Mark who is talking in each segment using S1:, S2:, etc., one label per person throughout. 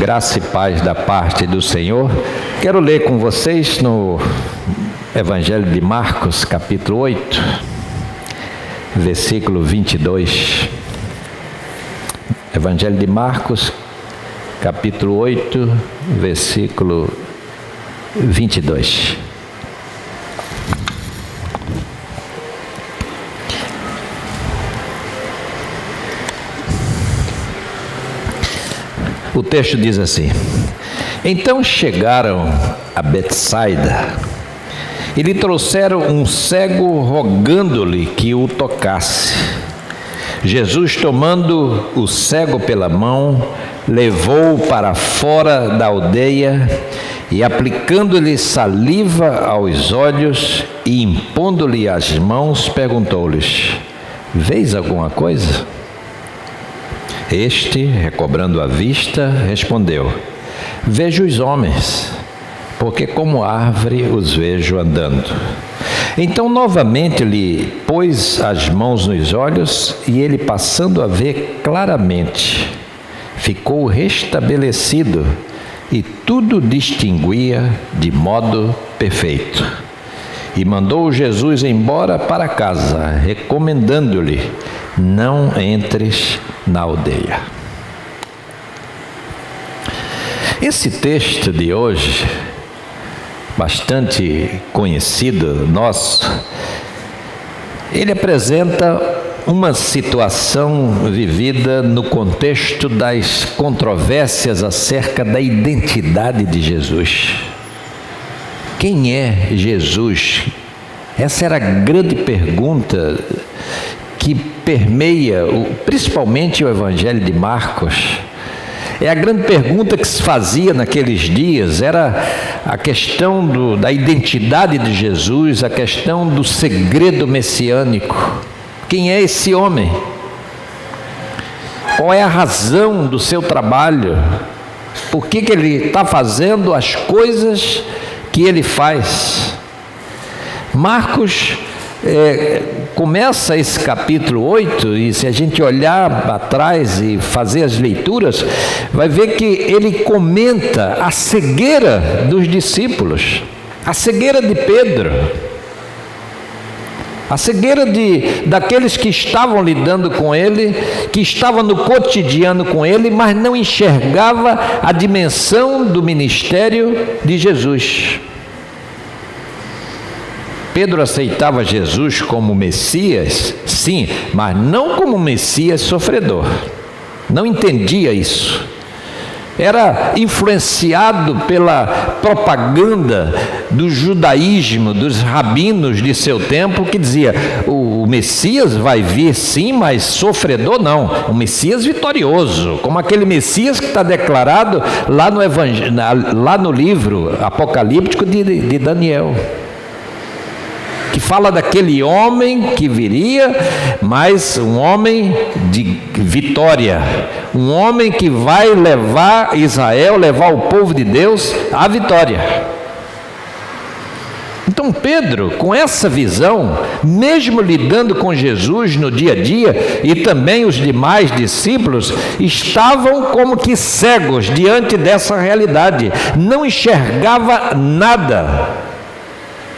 S1: graça e paz da parte do Senhor. Quero ler com vocês no Evangelho de Marcos, capítulo 8, versículo 22. Evangelho de Marcos, capítulo 8, versículo 22. O texto diz assim: então chegaram a Betsaida e lhe trouxeram um cego, rogando-lhe que o tocasse. Jesus, tomando o cego pela mão, levou-o para fora da aldeia e, aplicando-lhe saliva aos olhos e impondo-lhe as mãos, perguntou-lhes: vês alguma coisa? Este, recobrando a vista, respondeu: vejo os homens, porque como árvore os vejo andando. Então novamente lhe pôs as mãos nos olhos, e ele, passando a ver claramente, ficou restabelecido e tudo distinguia de modo perfeito. E mandou Jesus embora para casa, recomendando-lhe: não entres na aldeia. Esse texto de hoje, bastante conhecido nosso, ele apresenta uma situação vivida no contexto das controvérsias acerca da identidade de Jesus. Quem é Jesus? Essa era a grande pergunta que permeia principalmente o Evangelho de Marcos. É a grande pergunta que se fazia naqueles dias, era a questão da identidade de Jesus, a questão do segredo messiânico. Quem é esse homem? Qual é a razão do seu trabalho? Por que ele está fazendo as coisas que ele faz? Marcos começa esse capítulo 8, e se a gente olhar atrás e fazer as leituras, vai ver que ele comenta a cegueira dos discípulos, a cegueira de Pedro, a cegueira daqueles que estavam lidando com ele, que estavam no cotidiano com ele, mas não enxergava a dimensão do ministério de Jesus. Pedro aceitava Jesus como Messias, sim, mas não como Messias sofredor. Não entendia isso. Era influenciado pela propaganda do judaísmo, dos rabinos de seu tempo, que dizia: o Messias vai vir sim, mas sofredor não. O Messias vitorioso, como aquele Messias que está declarado lá no livro apocalíptico de Daniel, que fala daquele homem que viria, mas um homem de vitória, um homem que vai levar Israel, levar o povo de Deus à vitória. Então Pedro, com essa visão, mesmo lidando com Jesus no dia a dia, e também os demais discípulos, estavam como que cegos diante dessa realidade, não enxergava nada.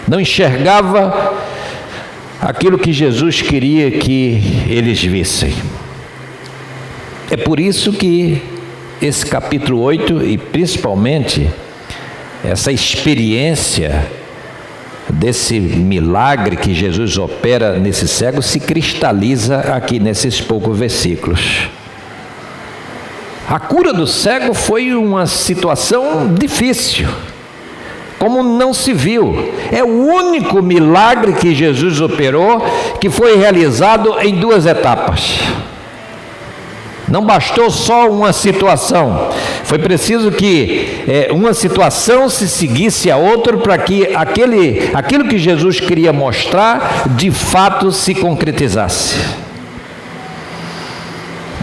S1: Não enxergava aquilo que Jesus queria que eles vissem. É por isso que esse capítulo 8, e principalmente essa experiência desse milagre que Jesus opera nesse cego, se cristaliza aqui nesses poucos versículos. A cura do cego foi uma situação difícil, como não se viu. É o único milagre que Jesus operou que foi realizado em duas etapas. Não bastou só uma situação, foi preciso que uma situação se seguisse a outra para que aquilo que Jesus queria mostrar de fato se concretizasse.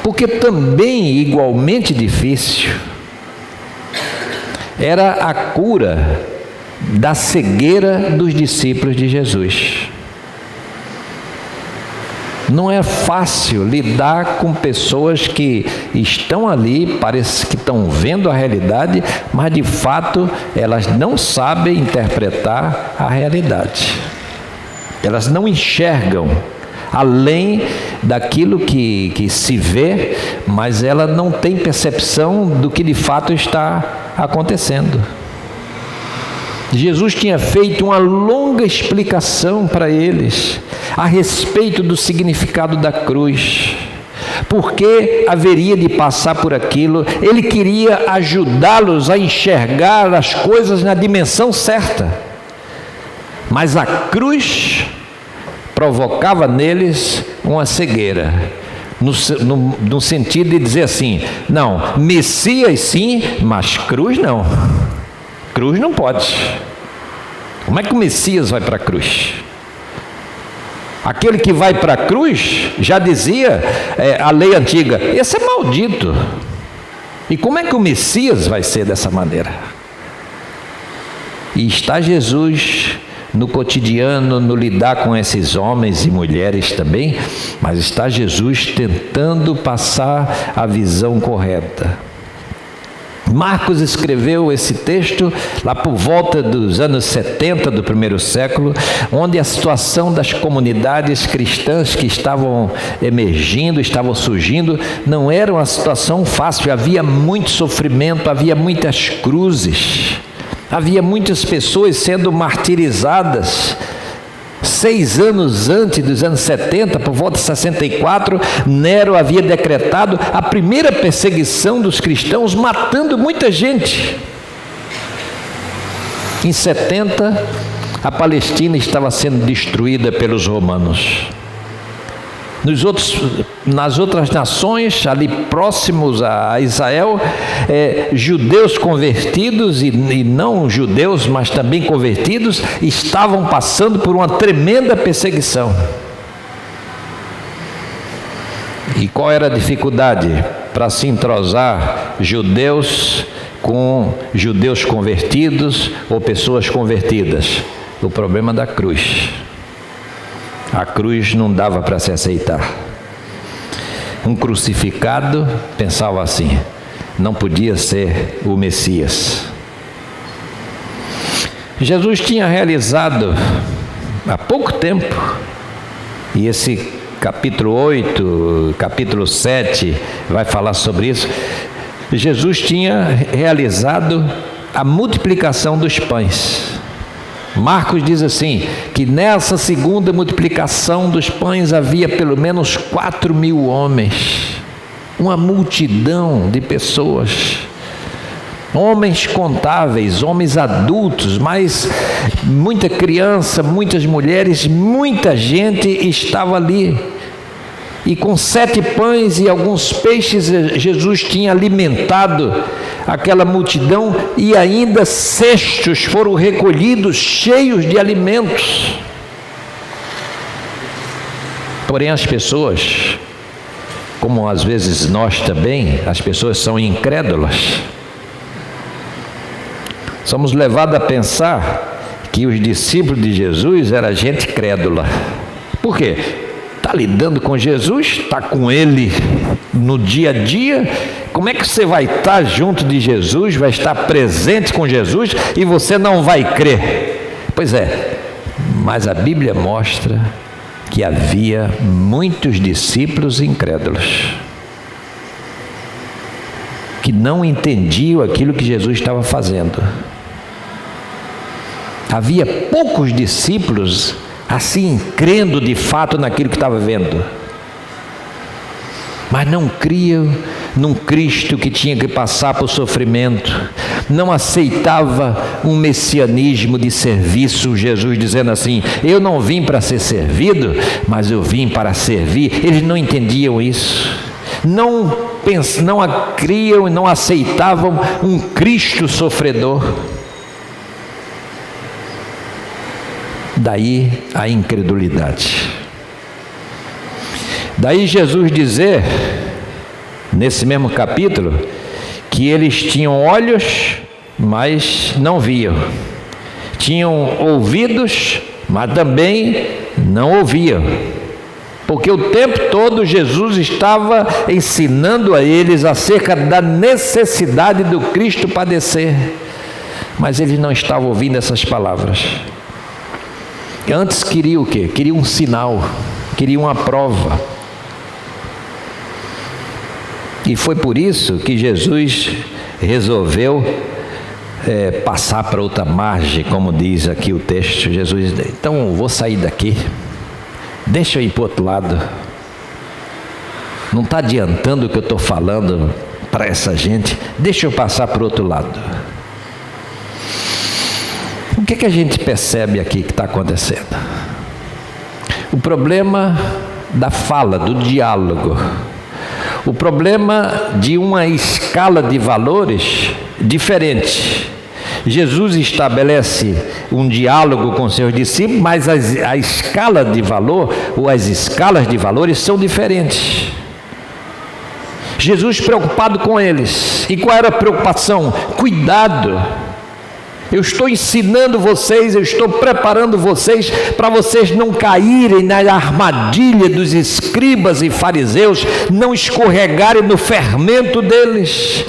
S1: Porque também igualmente difícil era a cura da cegueira dos discípulos de Jesus. Não é fácil lidar com pessoas que estão ali, parece que estão vendo a realidade, mas de fato elas não sabem interpretar a realidade. Elas não enxergam além daquilo que se vê, mas ela não tem percepção do que de fato está acontecendo. Jesus tinha feito uma longa explicação para eles a respeito do significado da cruz, porque haveria de passar por aquilo. Ele queria ajudá-los a enxergar as coisas na dimensão certa, mas a cruz provocava neles uma cegueira, no sentido de dizer assim: não, Messias sim, mas cruz não. Cruz não pode. Como é que o Messias vai para a cruz? Aquele que vai para a cruz, já dizia a lei antiga, esse é maldito. E como é que o Messias vai ser dessa maneira? E está Jesus no cotidiano, no lidar com esses homens e mulheres também, mas está Jesus tentando passar a visão correta. Marcos escreveu esse texto lá por volta dos anos 70 do primeiro século, onde a situação das comunidades cristãs que estavam emergindo, estavam surgindo, não era uma situação fácil. Havia muito sofrimento, havia muitas cruzes, havia muitas pessoas sendo martirizadas. 6 anos antes dos anos 70, por volta de 64, Nero havia decretado a primeira perseguição dos cristãos, matando muita gente. Em 70, a Palestina estava sendo destruída pelos romanos. Nas outras nações, ali próximos a Israel, judeus convertidos e não judeus, mas também convertidos, estavam passando por uma tremenda perseguição. E qual era a dificuldade para se entrosar judeus com judeus convertidos ou pessoas convertidas? O problema da cruz. A cruz não dava para se aceitar. Um crucificado pensava assim: não podia ser o Messias. Jesus tinha realizado há pouco tempo, e esse capítulo 8, capítulo 7 vai falar sobre isso. Jesus tinha realizado a multiplicação dos pães. Marcos diz assim, que nessa segunda multiplicação dos pães havia pelo menos 4.000 homens, uma multidão de pessoas, homens contáveis, homens adultos, mas muita criança, muitas mulheres, muita gente estava ali. E com 7 pães e alguns peixes, Jesus tinha alimentado aquela multidão, e ainda cestos foram recolhidos cheios de alimentos. Porém as pessoas, como às vezes nós também, as pessoas são incrédulas. Somos levados a pensar que os discípulos de Jesus eram gente crédula. Por quê? Está lidando com Jesus, está com Ele no dia a dia. Como é que você vai estar junto de Jesus, vai estar presente com Jesus e você não vai crer? Pois é, mas a Bíblia mostra que havia muitos discípulos incrédulos, que não entendiam aquilo que Jesus estava fazendo. Havia poucos discípulos assim, crendo de fato naquilo que estava vendo, mas não criam num Cristo que tinha que passar por sofrimento, não aceitava um messianismo de serviço. Jesus dizendo assim: eu não vim para ser servido, mas eu vim para servir. Eles não entendiam isso, não criam e não aceitavam um Cristo sofredor. Daí a incredulidade. Daí Jesus dizer, nesse mesmo capítulo, que eles tinham olhos, mas não viam. Tinham ouvidos, mas também não ouviam. Porque o tempo todo Jesus estava ensinando a eles acerca da necessidade do Cristo padecer. Mas eles não estavam ouvindo essas palavras. Antes queriam o quê? Queriam um sinal, queriam uma prova. E foi por isso que Jesus resolveu passar para outra margem, como diz aqui o texto. Jesus, então vou sair daqui, deixa eu ir para o outro lado. Não está adiantando o que eu estou falando para essa gente, deixa eu passar para o outro lado. O que a gente percebe aqui que está acontecendo? O problema da fala, do diálogo. O problema de uma escala de valores diferente. Jesus estabelece um diálogo com seus discípulos, mas a escala de valor, ou as escalas de valores são diferentes. Jesus preocupado com eles. E qual era a preocupação? Cuidado. Eu estou ensinando vocês, eu estou preparando vocês para vocês não caírem na armadilha dos escribas e fariseus, não escorregarem no fermento deles.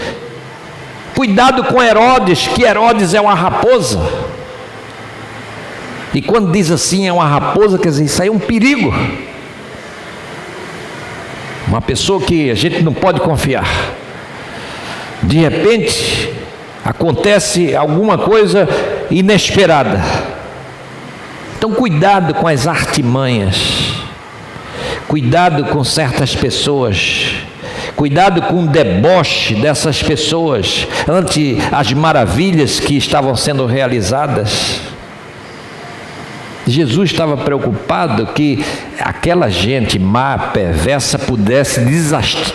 S1: Cuidado com Herodes, que Herodes é uma raposa. E quando diz assim, é uma raposa, quer dizer, isso aí é um perigo. Uma pessoa que a gente não pode confiar. De repente acontece alguma coisa inesperada. Então cuidado com as artimanhas, cuidado com certas pessoas, cuidado com o deboche dessas pessoas ante as maravilhas que estavam sendo realizadas. Jesus estava preocupado que aquela gente má, perversa, pudesse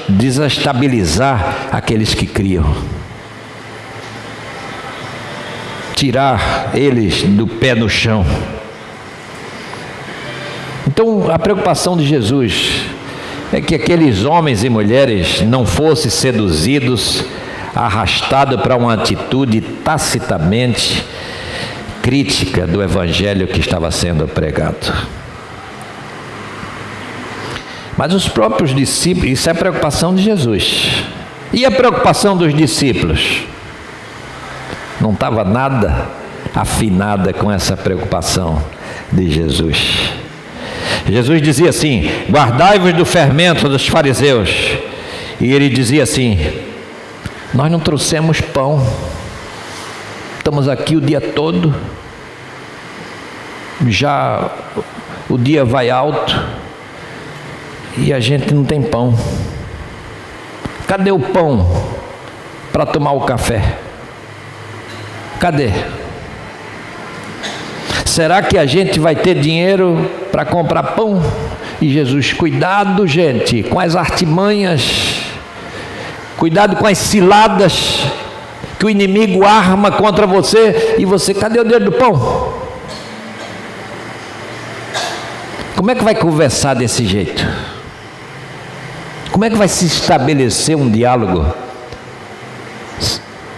S1: desestabilizar aqueles que criam, tirar eles do pé no chão. Então a preocupação de Jesus é que aqueles homens e mulheres não fossem seduzidos, arrastados para uma atitude tacitamente crítica do evangelho que estava sendo pregado. Mas os próprios discípulos, isso é a preocupação de Jesus. E a preocupação dos discípulos? Não estava nada afinada com essa preocupação de Jesus. Jesus dizia assim: guardai-vos do fermento dos fariseus. E ele dizia assim: nós não trouxemos pão, estamos aqui o dia todo, já o dia vai alto e a gente não tem pão. Cadê o pão para tomar o café? Cadê? Será que a gente vai ter dinheiro para comprar pão? E Jesus, cuidado, gente, com as artimanhas, cuidado com as ciladas que o inimigo arma contra você. E você, cadê o dinheiro do pão? Como é que vai conversar desse jeito? Como é que vai se estabelecer um diálogo?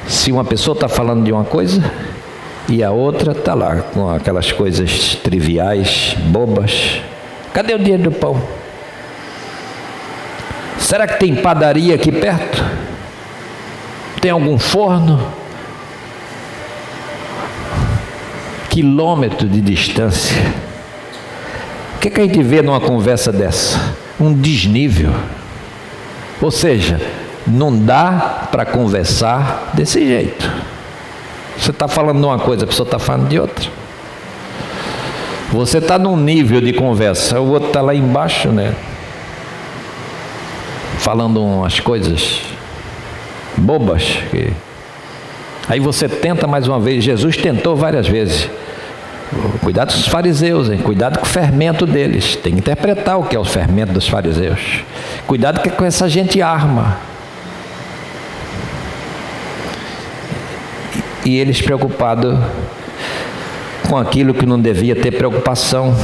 S1: Se uma pessoa está falando de uma coisa e a outra está lá com aquelas coisas triviais, bobas. Cadê o dinheiro do pão? Será que tem padaria aqui perto? Tem algum forno? Quilômetro de distância. O que a gente vê numa conversa dessa? Um desnível. Ou seja, não dá para conversar desse jeito. Você está falando de uma coisa, a pessoa está falando de outra. Você está num nível de conversa, o outro está lá embaixo, né? Falando umas coisas bobas. Aí você tenta mais uma vez. Jesus tentou várias vezes. Cuidado com os fariseus, hein? Cuidado com o fermento deles. Tem que interpretar o que é o fermento dos fariseus. Cuidado com essa gente arma. E eles preocupados com aquilo que não devia ter preocupação.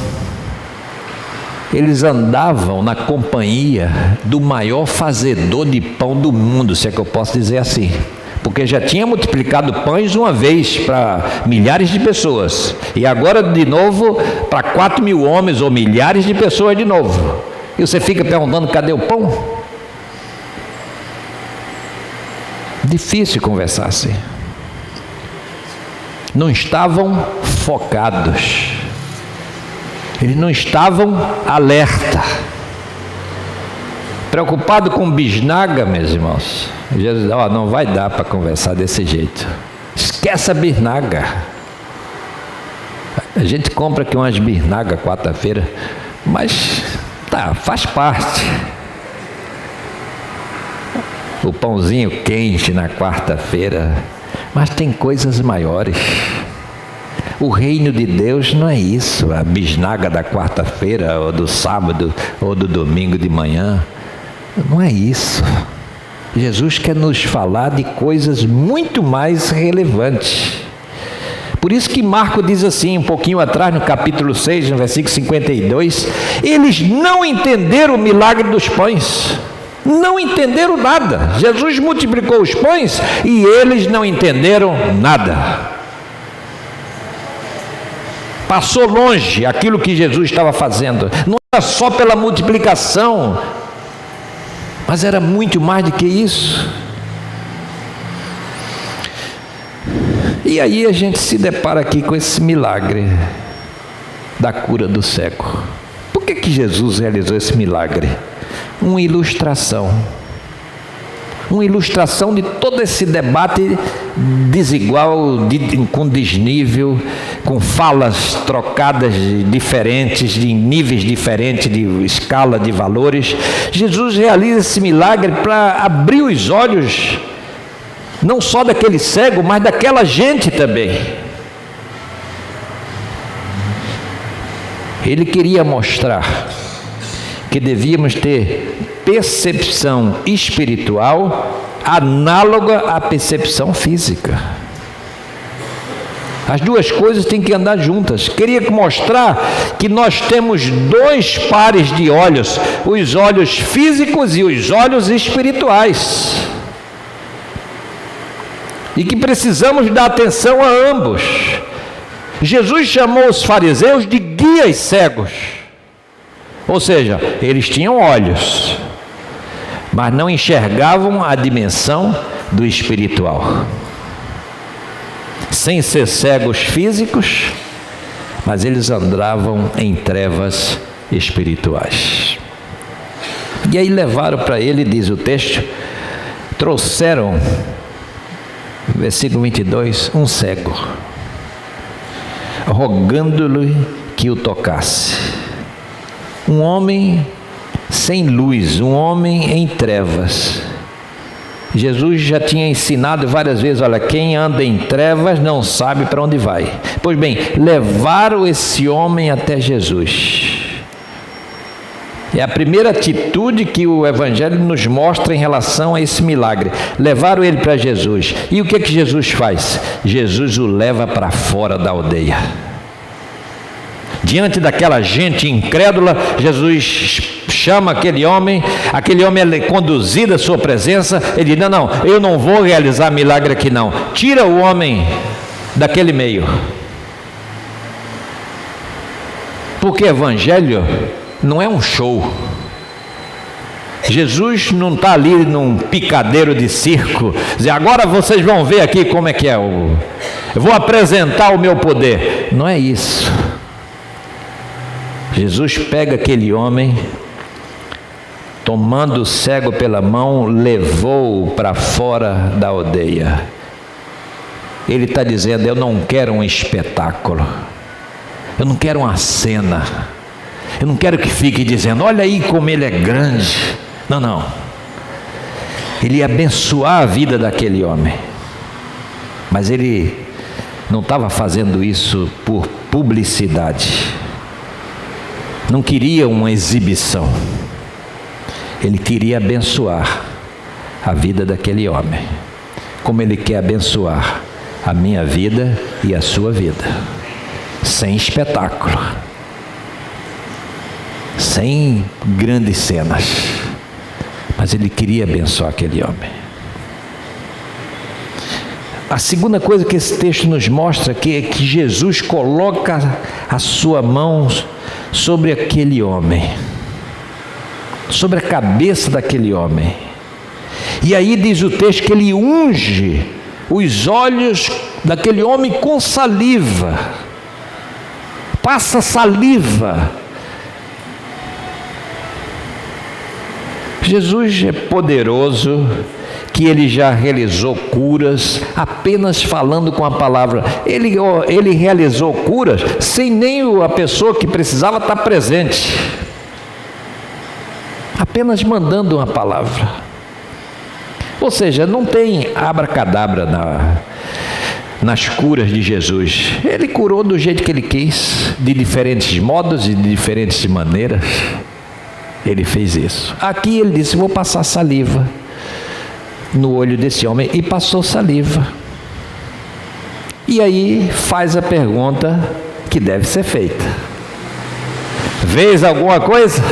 S1: Eles andavam na companhia do maior fazedor de pão do mundo, se é que eu posso dizer assim. Porque já tinha multiplicado pães uma vez para milhares de pessoas. E agora de novo para 4.000 homens ou milhares de pessoas de novo. E você fica perguntando: cadê o pão? Difícil conversar assim. Não estavam focados. Eles não estavam alerta. Preocupado com bisnaga, meus irmãos. Jesus, não vai dar para conversar desse jeito. Esquece a bisnaga. A gente compra aqui umas bisnagas quarta-feira, mas tá, faz parte. O pãozinho quente na quarta-feira, mas tem coisas maiores. O reino de Deus não é isso, a bisnaga da quarta-feira, ou do sábado, ou do domingo de manhã. Não é isso. Jesus quer nos falar de coisas muito mais relevantes. Por isso que Marcos diz assim, um pouquinho atrás, no capítulo 6, no versículo 52, eles não entenderam o milagre dos pães. Não entenderam nada. Jesus multiplicou os pães e eles não entenderam nada. Passou longe aquilo que Jesus estava fazendo. Não era só pela multiplicação, mas era muito mais do que isso. E aí a gente se depara aqui com esse milagre da cura do cego. Por que Jesus realizou esse milagre? Uma ilustração de todo esse debate desigual, com desnível, com falas trocadas diferentes, de níveis diferentes, de escala de valores. Jesus realiza esse milagre para abrir os olhos, não só daquele cego, mas daquela gente também. Ele queria mostrar que devíamos ter percepção espiritual análoga à percepção física. As duas coisas têm que andar juntas. Queria mostrar que nós temos dois pares de olhos, os olhos físicos e os olhos espirituais, e que precisamos dar atenção a ambos. Jesus chamou os fariseus de guias cegos. Ou seja, eles tinham olhos, mas não enxergavam a dimensão do espiritual. Sem ser cegos físicos, mas eles andavam em trevas espirituais. E aí levaram para ele, diz o texto, trouxeram, versículo 22, um cego, rogando-lhe que o tocasse. Um homem sem luz, um homem em trevas. Jesus já tinha ensinado várias vezes: olha, quem anda em trevas não sabe para onde vai. Pois bem, levaram esse homem até Jesus. É a primeira atitude que o Evangelho nos mostra em relação a esse milagre. Levaram ele para Jesus. E o que Jesus faz? Jesus o leva para fora da aldeia. Diante daquela gente incrédula, Jesus chama aquele homem é conduzido à sua presença. Ele diz: não, eu não vou realizar milagre aqui não. Tira o homem daquele meio. Porque o Evangelho não é um show. Jesus não está ali num picadeiro de circo, dizer: agora vocês vão ver aqui como é que é. Eu vou apresentar o meu poder. Não é isso. Jesus pega aquele homem, tomando o cego pela mão, levou-o para fora da aldeia. Ele está dizendo: eu não quero um espetáculo, eu não quero uma cena, eu não quero que fique dizendo: olha aí como ele é grande. Não. Ele ia abençoar a vida daquele homem, mas ele não estava fazendo isso por publicidade. Não queria uma exibição. Ele queria abençoar a vida daquele homem, como ele quer abençoar a minha vida e a sua vida, sem espetáculo, sem grandes cenas, mas ele queria abençoar aquele homem. A segunda coisa que esse texto nos mostra aqui é que Jesus coloca a sua mão sobre aquele homem. sobre a cabeça daquele homem. E aí diz o texto que ele unge os olhos daquele homem com saliva, passa saliva. Jesus é poderoso, que ele já realizou curas apenas falando com a palavra. Ele realizou curas sem nem a pessoa que precisava estar presente, apenas mandando uma palavra. Ou seja, não tem abracadabra nas curas de Jesus. Ele curou do jeito que ele quis, de diferentes modos e de diferentes maneiras. Ele fez isso. Aqui ele disse: vou passar saliva no olho desse homem, e passou saliva. E aí faz a pergunta que deve ser feita: vês alguma coisa?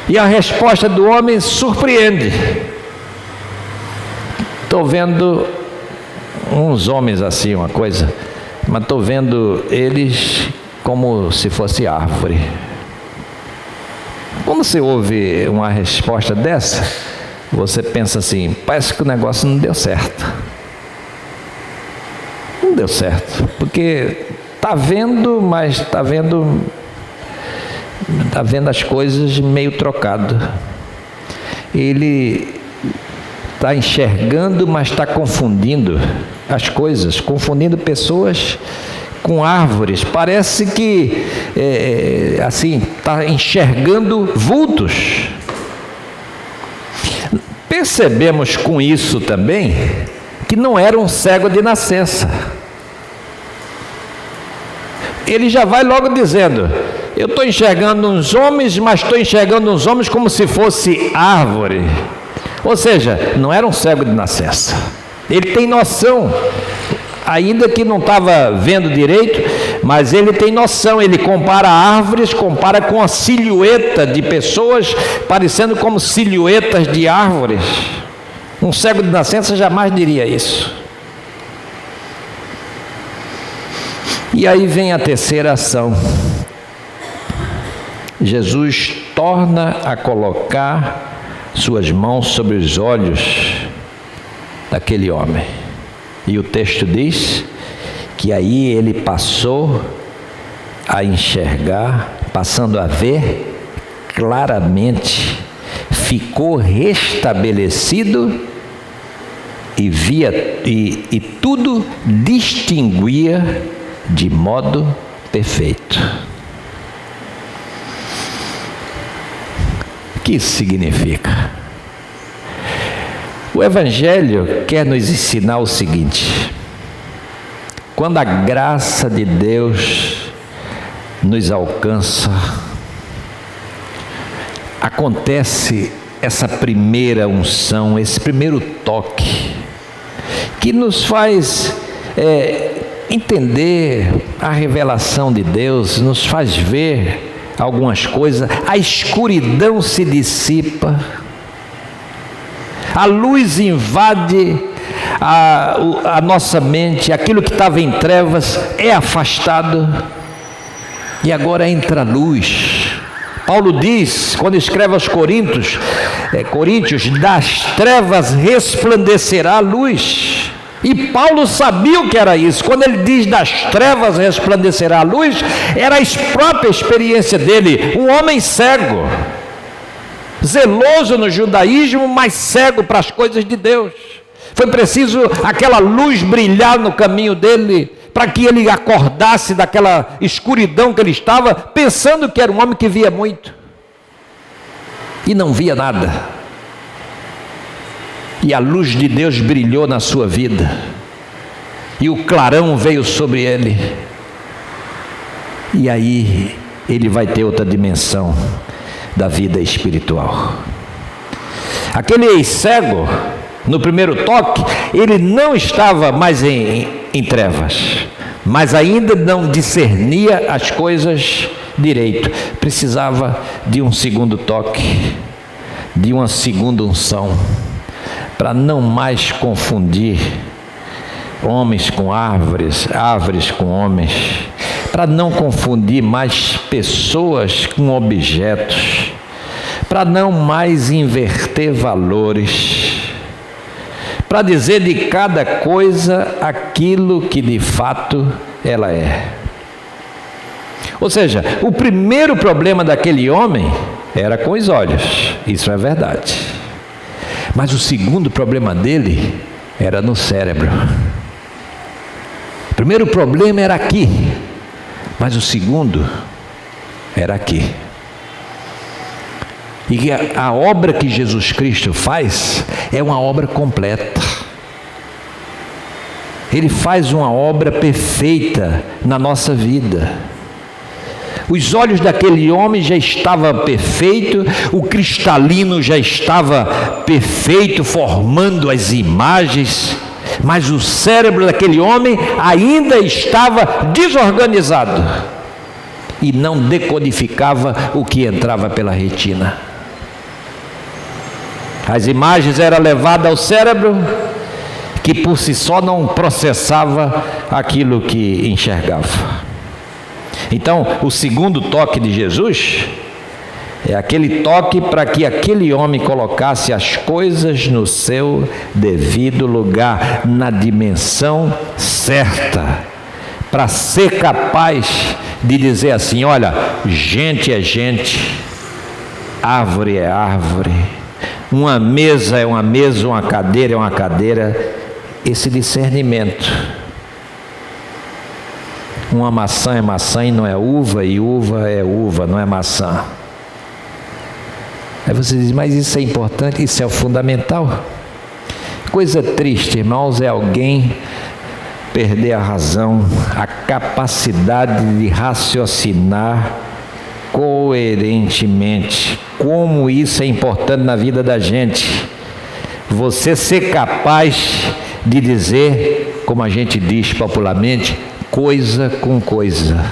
S1: E a resposta do homem surpreende. Estou vendo uns homens assim, uma coisa, mas estou vendo eles como se fosse árvore. Quando você ouve uma resposta dessa, você pensa assim: parece que o negócio não deu certo. Não deu certo, porque está vendo, mas está vendo as coisas meio trocado. Ele está enxergando, mas está confundindo as coisas, confundindo pessoas com árvores. Parece que assim, está enxergando vultos. Percebemos com isso também que não era um cego de nascença. Ele já vai logo dizendo: eu estou enxergando uns homens, mas estou enxergando uns homens como se fosse árvore. Ou seja, não era um cego de nascença. Ele tem noção, ainda que não estava vendo direito, mas ele tem noção. Ele compara árvores, compara com a silhueta de pessoas, parecendo como silhuetas de árvores. Um cego de nascença jamais diria isso. E aí vem a terceira ação. Jesus torna a colocar suas mãos sobre os olhos daquele homem. E o texto diz que aí ele passou a enxergar, passando a ver claramente, ficou restabelecido e via e tudo distinguia de modo perfeito. O que isso significa? O Evangelho quer nos ensinar o seguinte: quando a graça de Deus nos alcança, acontece essa primeira unção, esse primeiro toque, que nos faz entender a revelação de Deus, nos faz ver algumas coisas, a escuridão se dissipa, a luz invade a nossa mente, aquilo que estava em trevas é afastado, e agora entra a luz. Paulo diz, quando escreve aos Coríntios, das trevas resplandecerá a luz. E Paulo sabia o que era isso. Quando ele diz das trevas resplandecerá a luz, era a própria experiência dele. Um homem cego, zeloso no judaísmo, mas cego para as coisas de Deus. Foi preciso aquela luz brilhar no caminho dele, para que ele acordasse daquela escuridão que ele estava, pensando que era um homem que via muito, e não via nada. E a luz de Deus brilhou na sua vida, e o clarão veio sobre ele, e aí ele vai ter outra dimensão da vida espiritual. Aquele cego, no primeiro toque, ele não estava mais em trevas, mas ainda não discernia as coisas direito. Precisava de um segundo toque, de uma segunda unção, para não mais confundir homens com árvores, árvores com homens, para não confundir mais pessoas com objetos, para não mais inverter valores, para dizer de cada coisa aquilo que de fato ela é. Ou seja, o primeiro problema daquele homem era com os olhos, isso é verdade. Mas o segundo problema dele era no cérebro. O primeiro problema era aqui, mas o segundo era aqui. E a obra que Jesus Cristo faz é uma obra completa. Ele faz uma obra perfeita na nossa vida. Os olhos daquele homem já estavam perfeitos, o cristalino já estava perfeito, formando as imagens, mas o cérebro daquele homem ainda estava desorganizado e não decodificava o que entrava pela retina. As imagens eram levadas ao cérebro, que por si só não processava aquilo que enxergava. Então, o segundo toque de Jesus é aquele toque para que aquele homem colocasse as coisas no seu devido lugar, na dimensão certa, para ser capaz de dizer assim: olha, gente é gente, árvore é árvore, uma mesa é uma mesa, uma cadeira é uma cadeira. Esse discernimento. Uma maçã é maçã e não é uva, e uva é uva, não é maçã. Aí você diz, mas isso é importante, isso é o fundamental. Coisa triste, irmãos, é alguém perder a razão, a capacidade de raciocinar coerentemente. Como isso é importante na vida da gente. Você ser capaz de dizer, como a gente diz popularmente, coisa com coisa.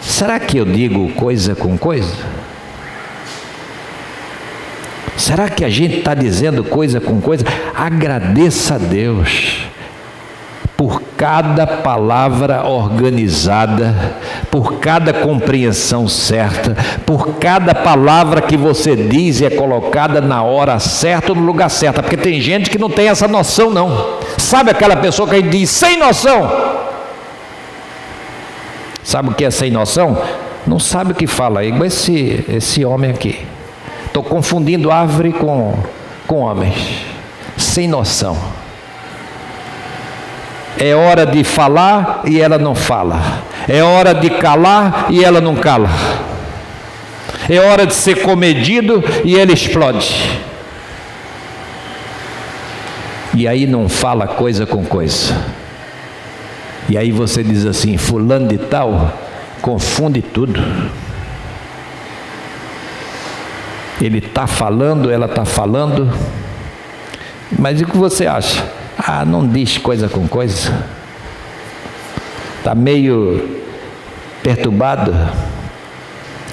S1: Será que eu digo coisa com coisa? Será que a gente está dizendo coisa com coisa? Agradeça a Deus por cada palavra organizada, por cada compreensão certa, por cada palavra que você diz e é colocada na hora certa ou no lugar certo, porque tem gente que não tem essa noção não. Sabe aquela pessoa que a gente diz sem noção? Sabe o que é sem noção? Não sabe o que fala, é igual esse homem aqui. Estou confundindo árvore com homens, sem noção. É hora de falar e ela não fala. É hora de calar e ela não cala. É hora de ser comedido e ele explode. E aí não fala coisa com coisa. E aí você diz assim, fulano de tal confunde tudo. Ele está falando, ela está falando. Mas o que você acha? Ah, não diz coisa com coisa. Está meio perturbado.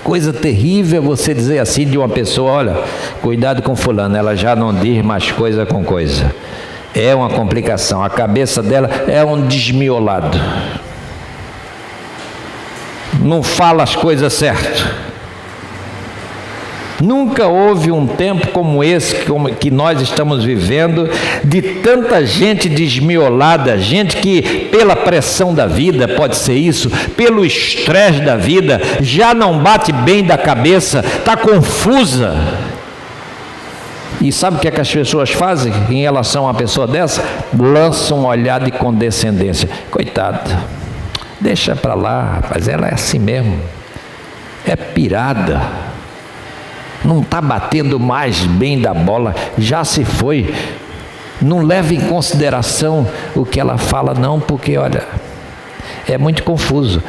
S1: Coisa terrível é você dizer assim de uma pessoa, olha, cuidado com fulano, ela já não diz mais coisa com coisa. É uma complicação, a cabeça dela é um desmiolado. Não fala as coisas certas. Nunca houve um tempo como esse que nós estamos vivendo, de tanta gente desmiolada, gente que pela pressão da vida, pode ser isso, pelo estresse da vida, já não bate bem da cabeça, está confusa. E sabe o que é que as pessoas fazem em relação a uma pessoa dessa? Lançam um olhar de condescendência. Coitado, deixa para lá, rapaz, ela é assim mesmo, é pirada. Não está batendo mais bem da bola, já se foi. Não leva em consideração o que ela fala não, porque olha, é muito confuso.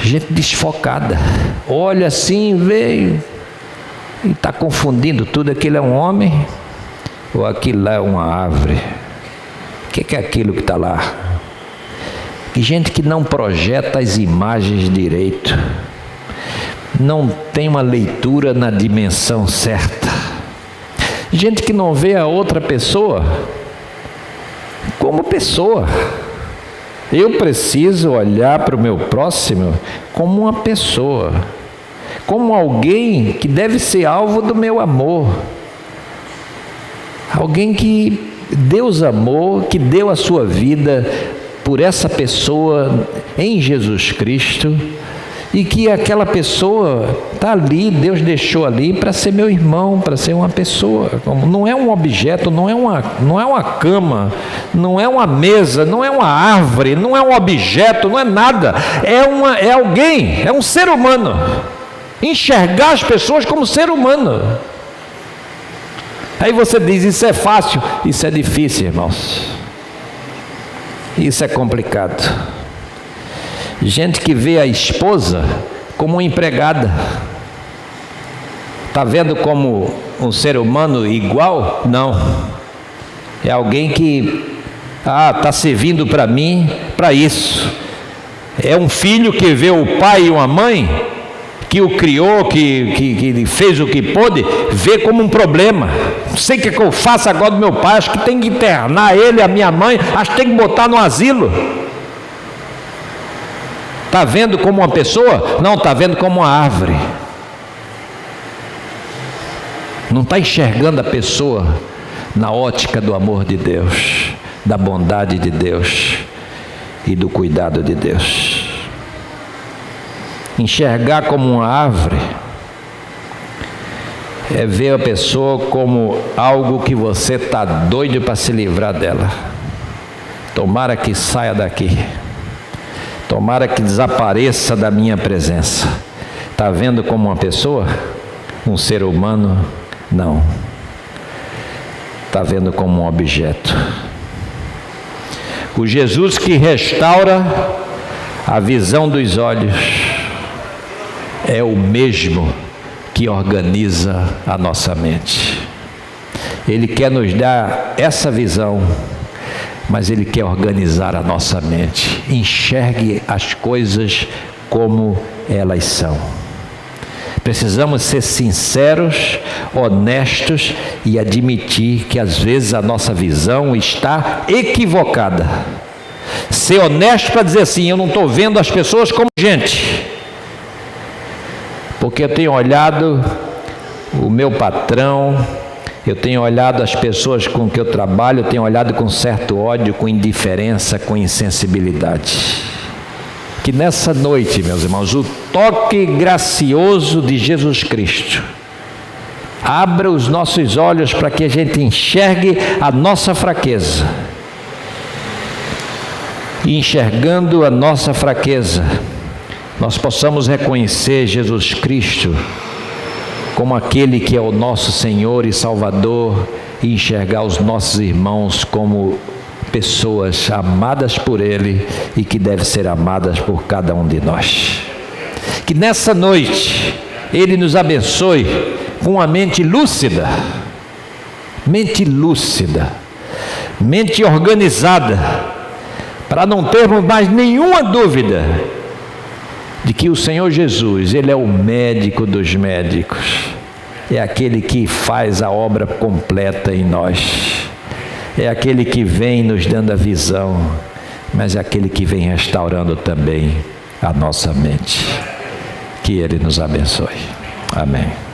S1: Gente desfocada, olha assim, veio e está confundindo tudo. Aquilo é um homem ou aquilo lá é uma árvore? O que é aquilo que está lá? Que gente que não projeta as imagens direito, não tem uma leitura na dimensão certa. Gente que não vê a outra pessoa como pessoa. Eu preciso olhar para o meu próximo como uma pessoa, como alguém que deve ser alvo do meu amor. Alguém que Deus amou, que deu a sua vida por essa pessoa em Jesus Cristo, e que aquela pessoa está ali, Deus deixou ali para ser meu irmão, para ser uma pessoa. Não é um objeto, não é uma cama, não é uma mesa, não é uma árvore, não é um objeto, não é nada. É alguém, é um ser humano. Enxergar as pessoas como ser humano. Aí você diz, isso é fácil. Isso é difícil, irmãos. Isso é complicado. Gente que vê a esposa como uma empregada. Está vendo como um ser humano igual? Não. É alguém que está servindo para mim, para isso. É um filho que vê o pai e uma mãe, que o criou, que fez o que pôde, vê como um problema. Não sei o que eu faço agora do meu pai, acho que tem que internar ele, a minha mãe, acho que tem que botar no asilo. Está vendo como uma pessoa? Não, está vendo como uma árvore. Não está enxergando a pessoa na ótica do amor de Deus, da bondade de Deus e do cuidado de Deus. Enxergar como uma árvore é ver a pessoa como algo que você está doido para se livrar dela. Tomara que saia daqui. Tomara que desapareça da minha presença. Está vendo como uma pessoa? Um ser humano? Não. Está vendo como um objeto. O Jesus que restaura a visão dos olhos é o mesmo que organiza a nossa mente. Ele quer nos dar essa visão, mas Ele quer organizar a nossa mente. Enxergue as coisas como elas são. Precisamos ser sinceros, honestos e admitir que às vezes a nossa visão está equivocada. Ser honesto para dizer assim, eu não estou vendo as pessoas como gente. Porque eu tenho olhado o meu patrão, eu tenho olhado as pessoas com que eu trabalho, eu tenho olhado com certo ódio, com indiferença, com insensibilidade. Que nessa noite, meus irmãos, o toque gracioso de Jesus Cristo abra os nossos olhos para que a gente enxergue a nossa fraqueza. E enxergando a nossa fraqueza, nós possamos reconhecer Jesus Cristo como aquele que é o nosso Senhor e Salvador, e enxergar os nossos irmãos como pessoas amadas por Ele e que devem ser amadas por cada um de nós. Que nessa noite Ele nos abençoe com uma mente lúcida, mente organizada, para não termos mais nenhuma dúvida de que o Senhor Jesus, Ele é o médico dos médicos, é aquele que faz a obra completa em nós, é aquele que vem nos dando a visão, mas é aquele que vem restaurando também a nossa mente. Que Ele nos abençoe. Amém.